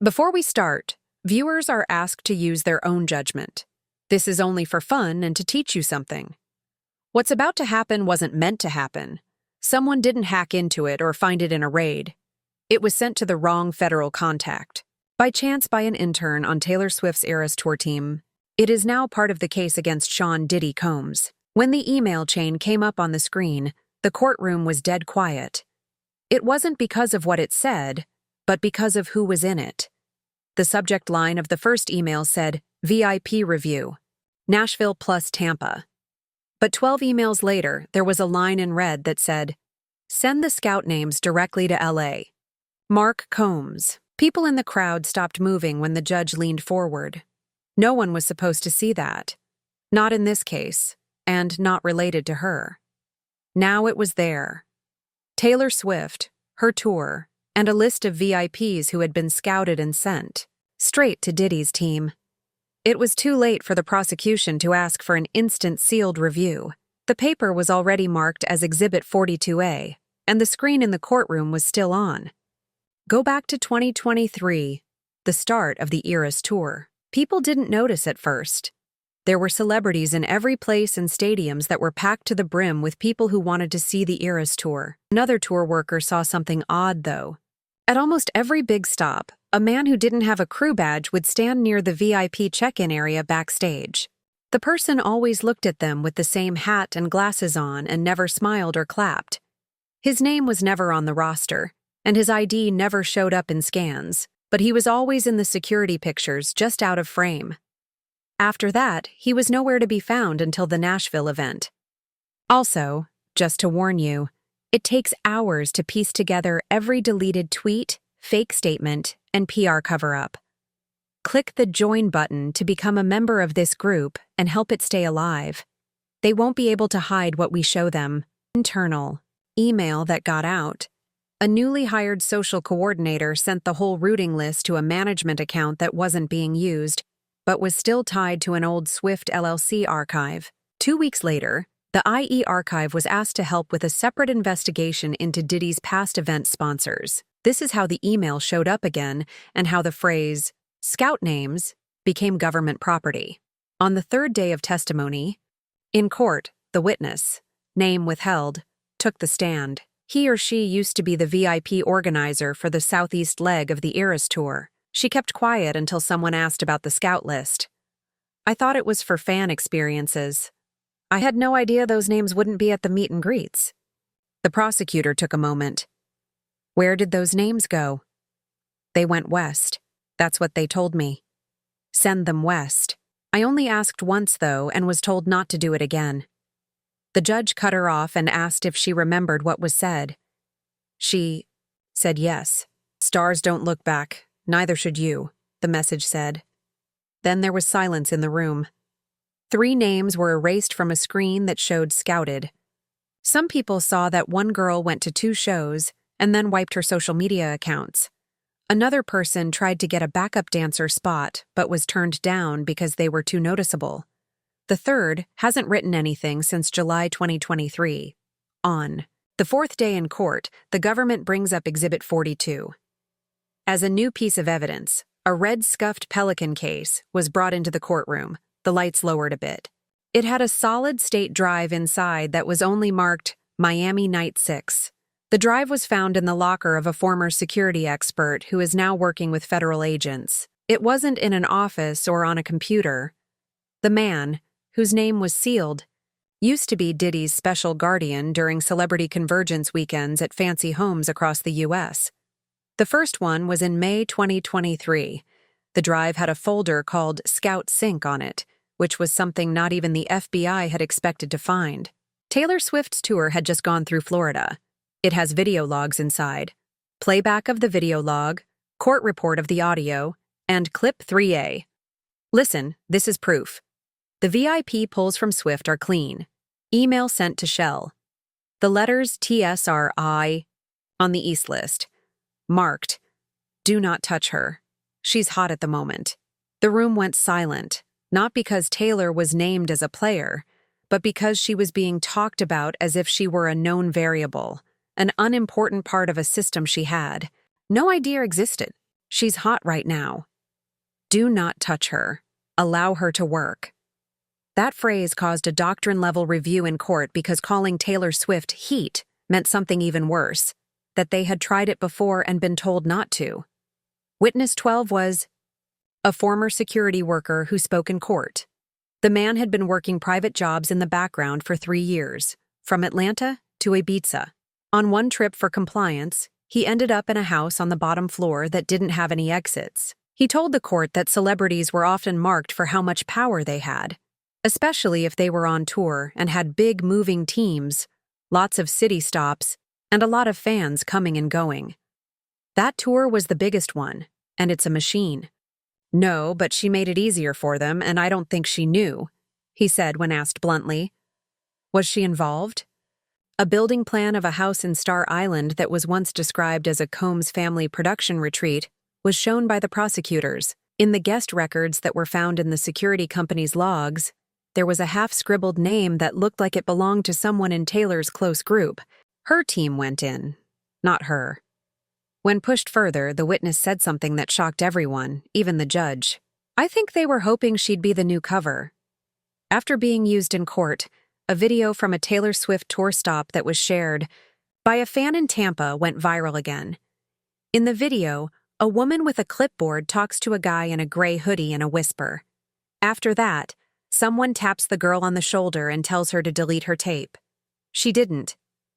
Before we start, viewers are asked to use their own judgment. This is only for fun and to teach you something. What's about to happen wasn't meant to happen. Someone didn't hack into it or find it in a raid. It was sent to the wrong federal contact. By chance by an intern on Taylor Swift's Eras Tour team. It is now part of the case against Sean Diddy Combs. When the email chain came up on the screen, the courtroom was dead quiet. It wasn't because of what it said, but because of who was in it. The subject line of the first email said, VIP review, Nashville plus Tampa. But 12 emails later, there was a line in red that said, send the scout names directly to LA. Mark Combs. People in the crowd stopped moving when the judge leaned forward. No one was supposed to see that. Not in this case, and not related to her. Now it was there. Taylor Swift, her tour, and a list of VIPs who had been scouted and sent straight to Diddy's team. It was too late for the prosecution to ask for an instant sealed review. The paper was already marked as Exhibit 42A, and the screen in the courtroom was still on. Go back to 2023, the start of the Eras Tour. People didn't notice at first. There were celebrities in every place and stadiums that were packed to the brim with people who wanted to see the Eras Tour. Another tour worker saw something odd, though. At almost every big stop, a man who didn't have a crew badge would stand near the VIP check-in area backstage. The person always looked at them with the same hat and glasses on and never smiled or clapped. His name was never on the roster, and his ID never showed up in scans, but he was always in the security pictures just out of frame. After that, he was nowhere to be found until the Nashville event. Also, just to warn you, it takes hours to piece together every deleted tweet, fake statement, and PR cover-up. Click the Join button to become a member of this group and help it stay alive. They won't be able to hide what we show them. Internal email that got out. A newly hired social coordinator sent the whole routing list to a management account that wasn't being used, but was still tied to an old Swift LLC archive. 2 weeks later, the IE archive was asked to help with a separate investigation into Diddy's past event sponsors. This is how the email showed up again and how the phrase, scout names, became government property. On the third day of testimony, in court, the witness, name withheld, took the stand. He or she used to be the VIP organizer for the southeast leg of the Eras Tour. She kept quiet until someone asked about the scout list. I thought it was for fan experiences. I had no idea those names wouldn't be at the meet and greets. The prosecutor took a moment. Where did those names go? They went west. That's what they told me. Send them west. I only asked once, though, and was told not to do it again. The judge cut her off and asked if she remembered what was said. She said yes. Stars don't look back. Neither should you, the message said. Then there was silence in the room. 3 names were erased from a screen that showed scouted. Some people saw that one girl went to 2 shows and then wiped her social media accounts. Another person tried to get a backup dancer spot but was turned down because they were too noticeable. The third hasn't written anything since July 2023. On the 4th day in court, the government brings up Exhibit 42. As a new piece of evidence, a red scuffed Pelican case was brought into the courtroom. The lights lowered a bit. It had a solid-state drive inside that was only marked Miami Night 6. The drive was found in the locker of a former security expert who is now working with federal agents. It wasn't in an office or on a computer. The man, whose name was sealed, used to be Diddy's special guardian during celebrity convergence weekends at fancy homes across the U.S. The first one was in May 2023. The drive had a folder called Scout Sync on it, which was something not even the FBI had expected to find. Taylor Swift's tour had just gone through Florida. It has video logs inside, playback of the video log, court report of the audio, and clip 3A. Listen, this is proof. The VIP pulls from Swift are clean. Email sent to Shell. The letters TS are I on the East list. Marked, do not touch her. She's hot at the moment. The room went silent, not because Taylor was named as a player, but because she was being talked about as if she were a known variable, an unimportant part of a system she had no idea existed. She's hot right now. Do not touch her. Allow her to work. That phrase caused a doctrine-level review in court because calling Taylor Swift heat meant something even worse, that they had tried it before and been told not to. Witness 12 was a former security worker who spoke in court. The man had been working private jobs in the background for 3 years, from Atlanta to Ibiza. On one trip for compliance, he ended up in a house on the bottom floor that didn't have any exits. He told the court that celebrities were often marked for how much power they had, especially if they were on tour and had big moving teams, lots of city stops, and a lot of fans coming and going. That tour was the biggest one, and it's a machine. No, but she made it easier for them, and I don't think she knew, he said when asked bluntly. Was she involved? A building plan of a house in Star Island that was once described as a Combs family production retreat was shown by the prosecutors. In the guest records that were found in the security company's logs, there was a half-scribbled name that looked like it belonged to someone in Taylor's close group. Her team went in, not her. When pushed further, the witness said something that shocked everyone, even the judge. I think they were hoping she'd be the new cover. After being used in court, a video from a Taylor Swift tour stop that was shared by a fan in Tampa went viral again. In the video, a woman with a clipboard talks to a guy in a gray hoodie in a whisper. After that, someone taps the girl on the shoulder and tells her to delete her tape. She didn't.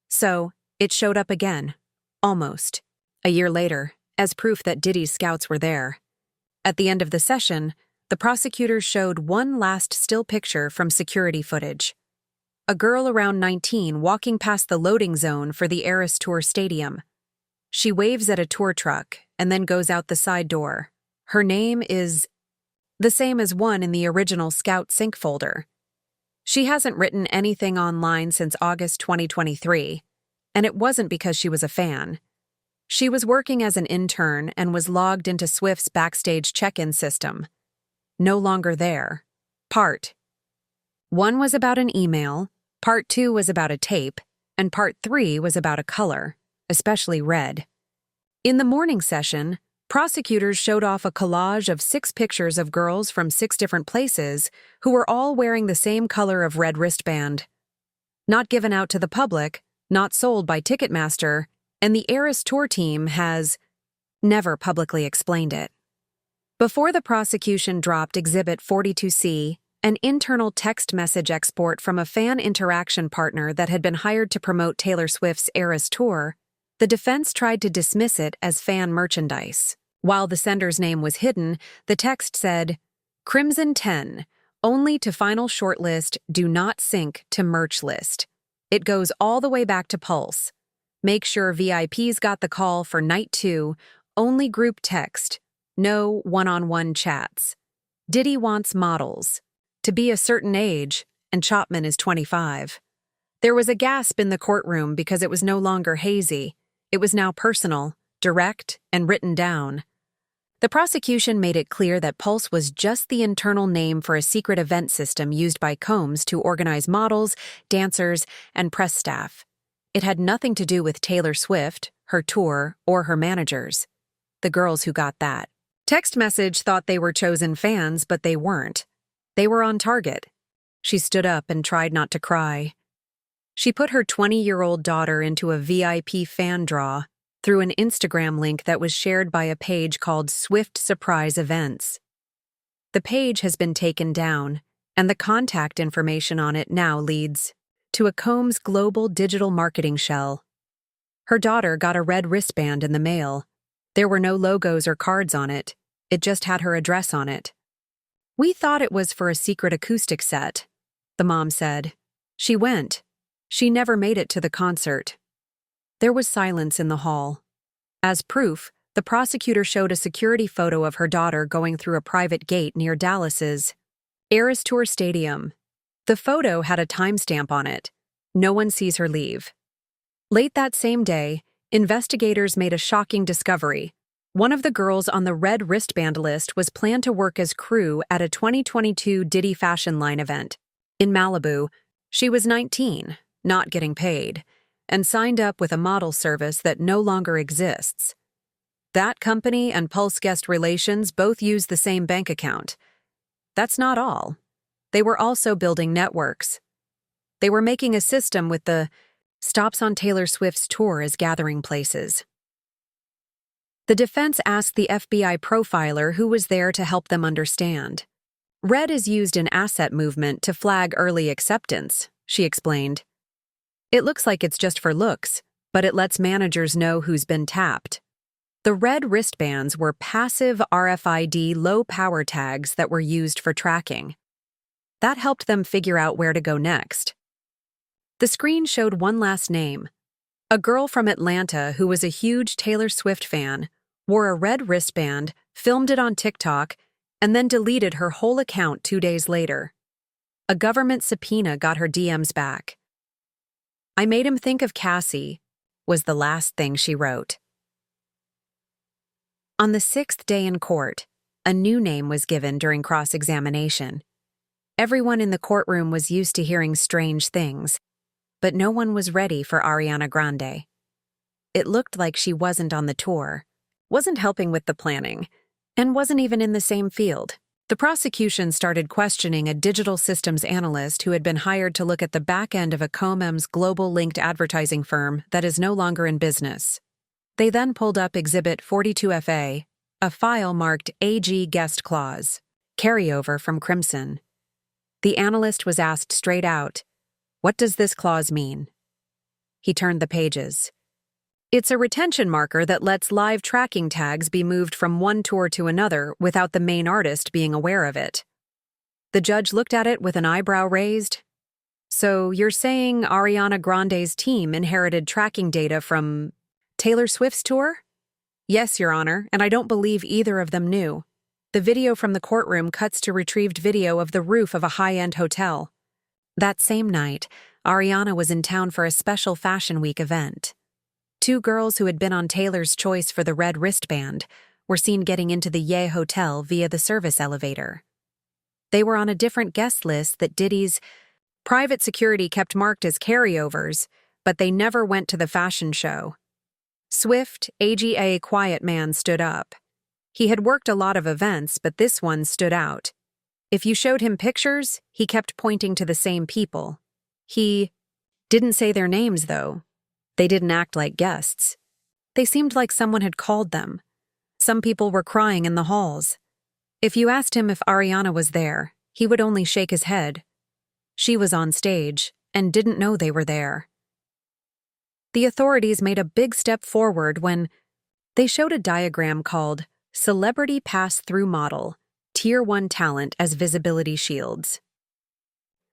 So, it showed up again. Almost. A year later, as proof that Diddy's scouts were there. At the end of the session, the prosecutors showed one last still picture from security footage. A girl around 19 walking past the loading zone for the Eras Tour stadium. She waves at a tour truck and then goes out the side door. Her name is the same as one in the original Scout Sync folder. She hasn't written anything online since August 2023, and it wasn't because she was a fan. She was working as an intern and was logged into Swift's backstage check-in system. No longer there. Part 1 was about an email, Part 2 was about a tape, and Part 3 was about a color, especially red. In the morning session, prosecutors showed off a collage of 6 pictures of girls from 6 different places who were all wearing the same color of red wristband. Not given out to the public, not sold by Ticketmaster, and the Eras Tour team has never publicly explained it. Before the prosecution dropped Exhibit 42C, an internal text message export from a fan interaction partner that had been hired to promote Taylor Swift's Eras Tour, the defense tried to dismiss it as fan merchandise. While the sender's name was hidden, the text said, Crimson 10, only to final shortlist, do not sync to merch list. It goes all the way back to Pulse. Make sure VIPs got the call for night 2, only group text, no one-on-one chats. Diddy wants models. To be a certain age, and Chapman is 25. There was a gasp in the courtroom because it was no longer hazy. It was now personal, direct, and written down. The prosecution made it clear that Pulse was just the internal name for a secret event system used by Combs to organize models, dancers, and press staff. It had nothing to do with Taylor Swift, her tour, or her managers. The girls who got that text message thought they were chosen fans, but they weren't. They were on target. She stood up and tried not to cry. She put her 20-year-old daughter into a VIP fan draw through an Instagram link that was shared by a page called Swift Surprise Events. The page has been taken down, and the contact information on it now leads to a Combs global digital marketing shell. Her daughter got a red wristband in the mail. There were no logos or cards on it. It just had her address on it. We thought it was for a secret acoustic set, the mom said. She went. She never made it to the concert. There was silence in the hall. As proof, the prosecutor showed a security photo of her daughter going through a private gate near Dallas's Eras Tour Stadium. The photo had a timestamp on it. No one sees her leave. Late that same day, investigators made a shocking discovery. One of the girls on the red wristband list was planned to work as crew at a 2022 Diddy Fashion Line event. In Malibu, she was 19, not getting paid, and signed up with a model service that no longer exists. That company and Pulse Guest Relations both use the same bank account. That's not all. They were also building networks. They were making a system with the stops on Taylor Swift's tour as gathering places. The defense asked the FBI profiler who was there to help them understand. Red is used in asset movement to flag early acceptance, she explained. It looks like it's just for looks, but it lets managers know who's been tapped. The red wristbands were passive RFID low-power tags that were used for tracking. That helped them figure out where to go next. The screen showed one last name. A girl from Atlanta who was a huge Taylor Swift fan, wore a red wristband, filmed it on TikTok, and then deleted her whole account 2 days later. A government subpoena got her DMs back. "I made him think of Cassie," was the last thing she wrote. On the 6th day in court, a new name was given during cross-examination. Everyone in the courtroom was used to hearing strange things, but no one was ready for Ariana Grande. It looked like she wasn't on the tour, wasn't helping with the planning, and wasn't even in the same field. The prosecution started questioning a digital systems analyst who had been hired to look at the back end of a Comem's global linked advertising firm that is no longer in business. They then pulled up Exhibit 42FA, a file marked AG Guest Clause, carryover from Crimson. The analyst was asked straight out, "What does this clause mean?" He turned the pages. "It's a retention marker that lets live tracking tags be moved from one tour to another without the main artist being aware of it." The judge looked at it with an eyebrow raised. "So you're saying Ariana Grande's team inherited tracking data from Taylor Swift's tour?" "Yes, Your Honor, and I don't believe either of them knew. The video from the courtroom cuts to retrieved video of the roof of a high-end hotel." That same night, Ariana was in town for a special Fashion Week event. 2 girls who had been on Taylor's choice for the red wristband were seen getting into the Ye Hotel via the service elevator. They were on a different guest list that Diddy's private security kept marked as carryovers, but they never went to the fashion show. Swift, AGA quiet man, stood up. He had worked a lot of events, but this one stood out. If you showed him pictures, he kept pointing to the same people. He didn't say their names, though. They didn't act like guests. They seemed like someone had called them. Some people were crying in the halls. If you asked him if Ariana was there, he would only shake his head. She was on stage and didn't know they were there. The authorities made a big step forward when they showed a diagram called Celebrity Pass-Through Model, Tier 1 Talent as Visibility Shields.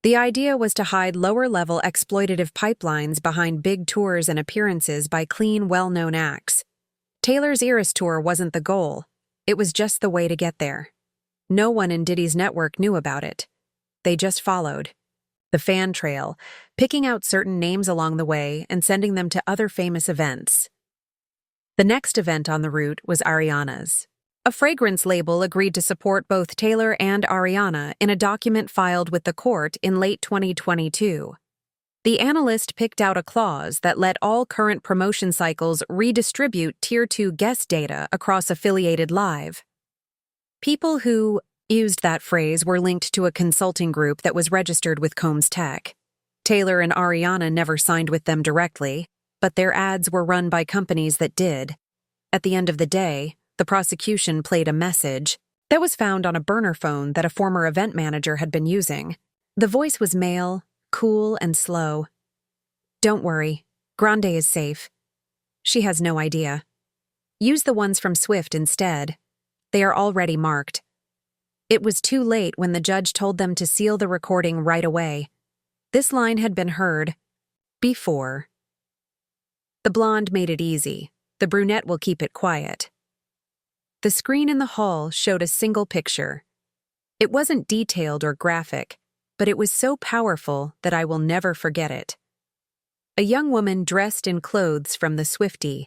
The idea was to hide lower-level exploitative pipelines behind big tours and appearances by clean, well-known acts. Taylor's Eras Tour wasn't the goal. It was just the way to get there. No one in Diddy's network knew about it. They just followed the fan trail, picking out certain names along the way and sending them to other famous events. The next event on the route was Ariana's. A fragrance label agreed to support both Taylor and Ariana in a document filed with the court in late 2022. The analyst picked out a clause that let all current promotion cycles redistribute Tier 2 guest data across affiliated live. People who used that phrase were linked to a consulting group that was registered with Combs Tech. Taylor and Ariana never signed with them directly, but their ads were run by companies that did. At the end of the day, the prosecution played a message that was found on a burner phone that a former event manager had been using. The voice was male, cool, and slow. "Don't worry, Grande is safe. She has no idea. Use the ones from Swift instead. They are already marked." It was too late when the judge told them to seal the recording right away. This line had been heard before. The blonde made it easy. The brunette will keep it quiet. The screen in the hall showed a single picture. It wasn't detailed or graphic, but it was so powerful that I will never forget it. A young woman dressed in clothes from the Swiftie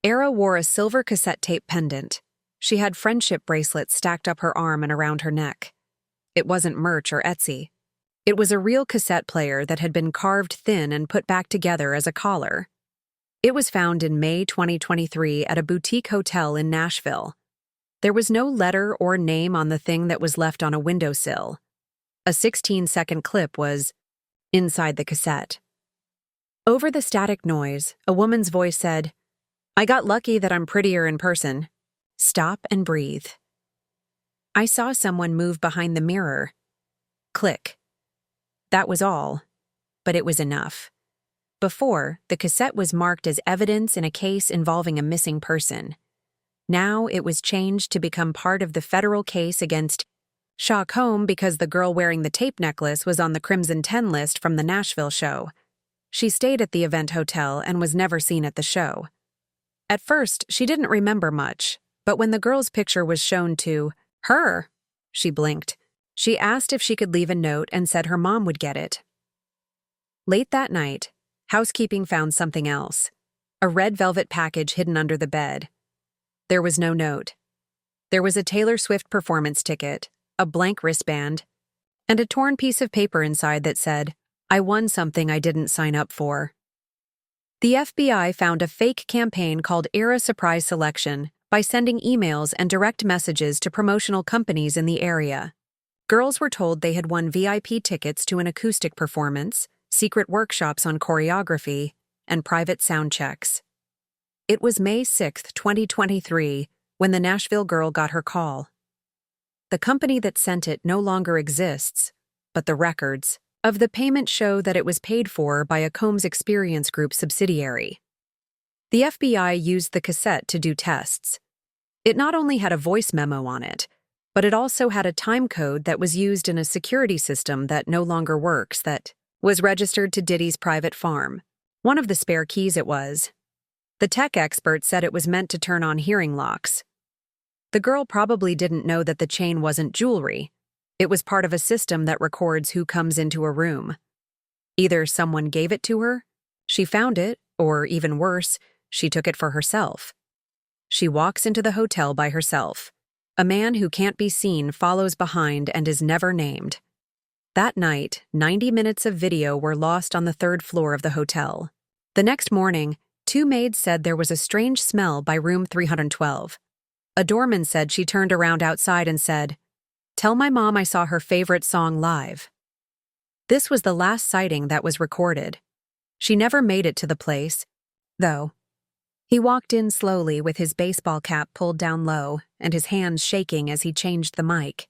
era wore a silver cassette tape pendant. She had friendship bracelets stacked up her arm and around her neck. It wasn't merch or Etsy. It was a real cassette player that had been carved thin and put back together as a collar. It was found in May 2023 at a boutique hotel in Nashville. There was no letter or name on the thing that was left on a windowsill. A 16-second clip was inside the cassette. Over the static noise, a woman's voice said, "I got lucky that I'm prettier in person. Stop and breathe." I saw someone move behind the mirror. Click. That was all, but it was enough. Before, the cassette was marked as evidence in a case involving a missing person. Now it was changed to become part of the federal case against Shaw Combe because the girl wearing the tape necklace was on the Crimson 10 list from the Nashville show. She stayed at the event hotel and was never seen at the show. At first, she didn't remember much, but when the girl's picture was shown to her, she blinked. She asked if she could leave a note and said her mom would get it. Late that night, housekeeping found something else. A red velvet package hidden under the bed. There was no note. There was a Taylor Swift performance ticket, a blank wristband, and a torn piece of paper inside that said, "I won something I didn't sign up for." The FBI found a fake campaign called Era Surprise Selection by sending emails and direct messages to promotional companies in the area. Girls were told they had won VIP tickets to an acoustic performance, secret workshops on choreography, and private sound checks. It was May 6, 2023, when the Nashville girl got her call. The company that sent it no longer exists, but the records of the payment show that it was paid for by a Combs Experience Group subsidiary. The FBI used the cassette to do tests. It not only had a voice memo on it, but it also had a time code that was used in a security system that no longer works that was registered to Diddy's private farm. One of the spare keys it was. The tech expert said it was meant to turn on hearing locks. The girl probably didn't know that the chain wasn't jewelry. It was part of a system that records who comes into a room. Either someone gave it to her, she found it, or even worse, she took it for herself. She walks into the hotel by herself. A man who can't be seen follows behind and is never named. That night, 90 minutes of video were lost on the third floor of the hotel. The next morning, 2 maids said there was a strange smell by room 312. A doorman said she turned around outside and said, "Tell my mom I saw her favorite song live." This was the last sighting that was recorded. She never made it to the place, though. He walked in slowly with his baseball cap pulled down low and his hands shaking as he changed the mic.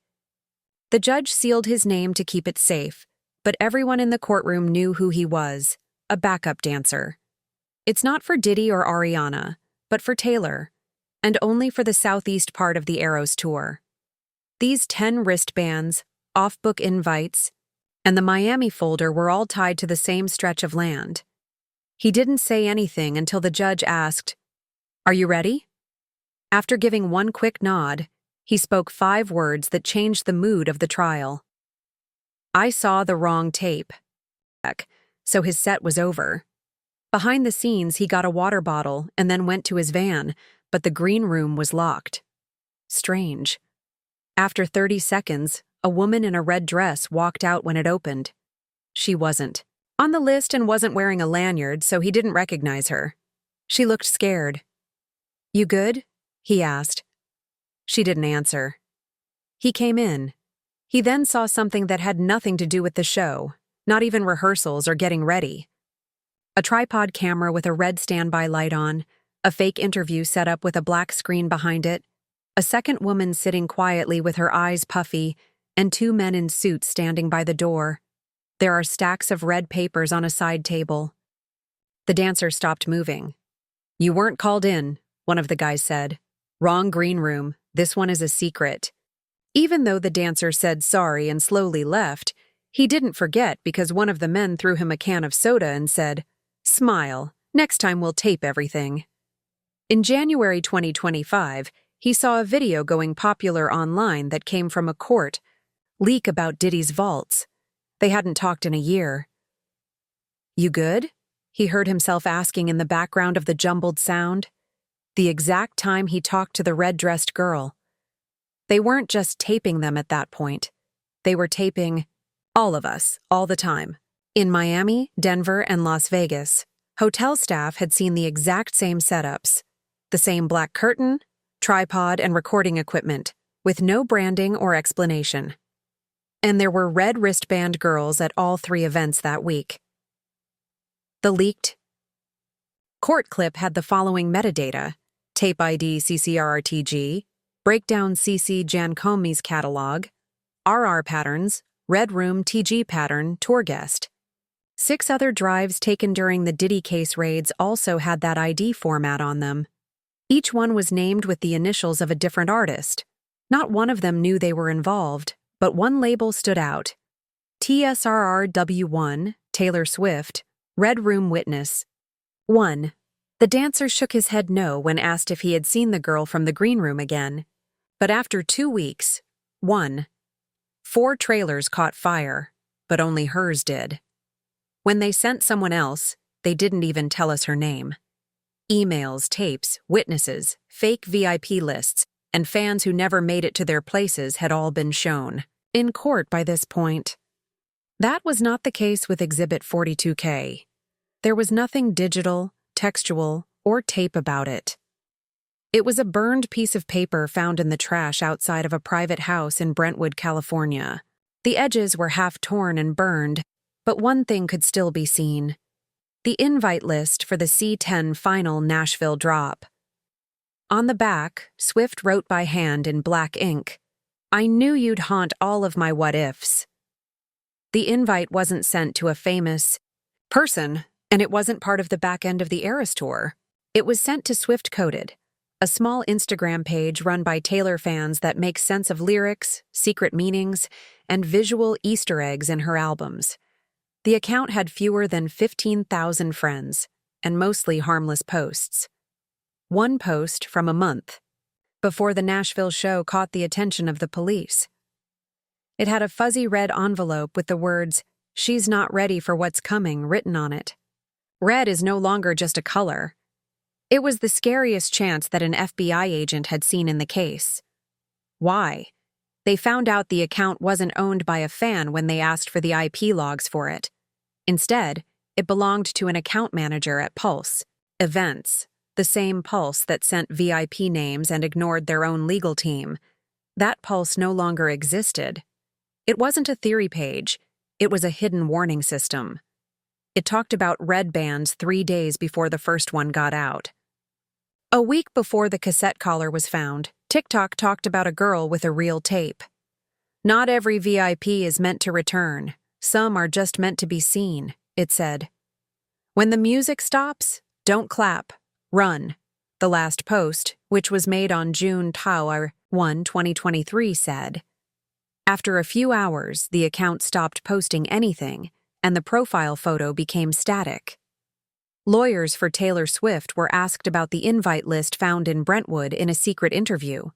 The judge sealed his name to keep it safe, but everyone in the courtroom knew who he was, a backup dancer. It's not for Diddy or Ariana, but for Taylor, and only for the southeast part of the Eras tour. These 10 wristbands, off-book invites, and the Miami folder were all tied to the same stretch of land. He didn't say anything until the judge asked, "Are you ready?" After giving one quick nod, he spoke 5 words that changed the mood of the trial. "I saw the wrong tape." So his set was over. Behind the scenes, he got a water bottle and then went to his van, but the green room was locked. Strange. After 30 seconds, a woman in a red dress walked out when it opened. She wasn't on the list and wasn't wearing a lanyard, so he didn't recognize her. She looked scared. "You good?" he asked. She didn't answer. He came in. He then saw something that had nothing to do with the show, not even rehearsals or getting ready. A tripod camera with a red standby light on, a fake interview set up with a black screen behind it, a second woman sitting quietly with her eyes puffy, and 2 men in suits standing by the door. There are stacks of red papers on a side table. The dancer stopped moving. "You weren't called in," one of the guys said. "Wrong green room. This one is a secret." Even though the dancer said sorry and slowly left, he didn't forget because one of the men threw him a can of soda and said, "Smile, next time we'll tape everything." In January 2025, he saw a video going popular online that came from a court leak about Diddy's vaults. They hadn't talked in a year. "You good?" he heard himself asking in the background of the jumbled sound. The exact time he talked to the red-dressed girl. They weren't just taping them at that point. They were taping all of us, all the time. In Miami, Denver, and Las Vegas, Hotel staff had seen the exact same setups, the same black curtain, tripod, and recording equipment, with no branding or explanation. And there were red wristband girls at all 3 events that week. The leaked court clip had the following metadata: tape ID CCRRTG, breakdown CC Giancomi's catalog, RR patterns, red room TG pattern, tour guest. 6 other drives taken during the Diddy case raids also had that ID format on them. Each one was named with the initials of a different artist. Not one of them knew they were involved, but one label stood out: TSRRW1, Taylor Swift, Red Room Witness. 1. The dancer shook his head no when asked if he had seen the girl from the green room again. But after 2 weeks, 1. 4 trailers caught fire, but only hers did. When they sent someone else, they didn't even tell us her name. Emails, tapes, witnesses, fake VIP lists, and fans who never made it to their places had all been shown. In court by this point. That was not the case with Exhibit 42K. There was nothing digital, textual, or tape about it. It was a burned piece of paper found in the trash outside of a private house in Brentwood, California. The edges were half torn and burned, but one thing could still be seen: the invite list for the C10 final Nashville drop. On the back, Swift wrote by hand in black ink, "I knew you'd haunt all of my what-ifs." The invite wasn't sent to a famous person, and it wasn't part of the back end of the Eras Tour. It was sent to Swift Coded, a small Instagram page run by Taylor fans that makes sense of lyrics, secret meanings, and visual Easter eggs in her albums. The account had fewer than 15,000 friends, and mostly harmless posts. One post from a month, before the Nashville show caught the attention of the police. It had a fuzzy red envelope with the words, "She's not ready for what's coming," written on it. Red is no longer just a color. It was the scariest chance that an FBI agent had seen in the case. Why? They found out the account wasn't owned by a fan when they asked for the IP logs for it. Instead, it belonged to an account manager at Pulse Events, the same Pulse that sent VIP names and ignored their own legal team. That Pulse no longer existed. It wasn't a theory page. It was a hidden warning system. It talked about red bands 3 days before the first one got out. A week before the cassette collar was found, TikTok talked about a girl with a real tape. "Not every VIP is meant to return. Some are just meant to be seen," it said. "When the music stops, don't clap. Run." The last post, which was made on June 1, 2023, said. After a few hours, the account stopped posting anything, and the profile photo became static. Lawyers for Taylor Swift were asked about the invite list found in Brentwood in a secret interview.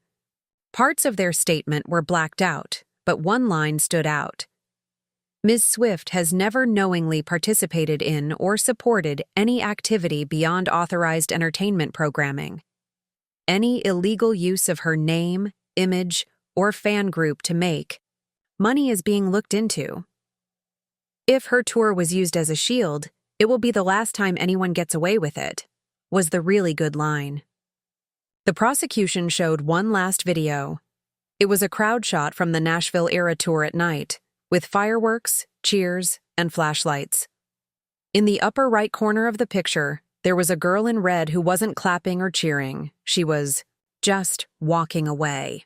Parts of their statement were blacked out, but one line stood out. "Ms. Swift has never knowingly participated in or supported any activity beyond authorized entertainment programming. Any illegal use of her name, image, or fan group to make money is being looked into. If her tour was used as a shield, it will be the last time anyone gets away with it," was the really good line. The prosecution showed one last video. It was a crowd shot from the Nashville Era Tour at night, with fireworks, cheers, and flashlights. In the upper right corner of the picture, there was a girl in red who wasn't clapping or cheering. She was just walking away.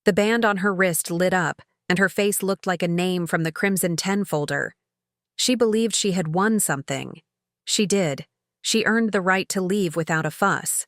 The band on her wrist lit up, and her face looked like a name from the Crimson 10 folder. She believed she had won something. She did. She earned the right to leave without a fuss.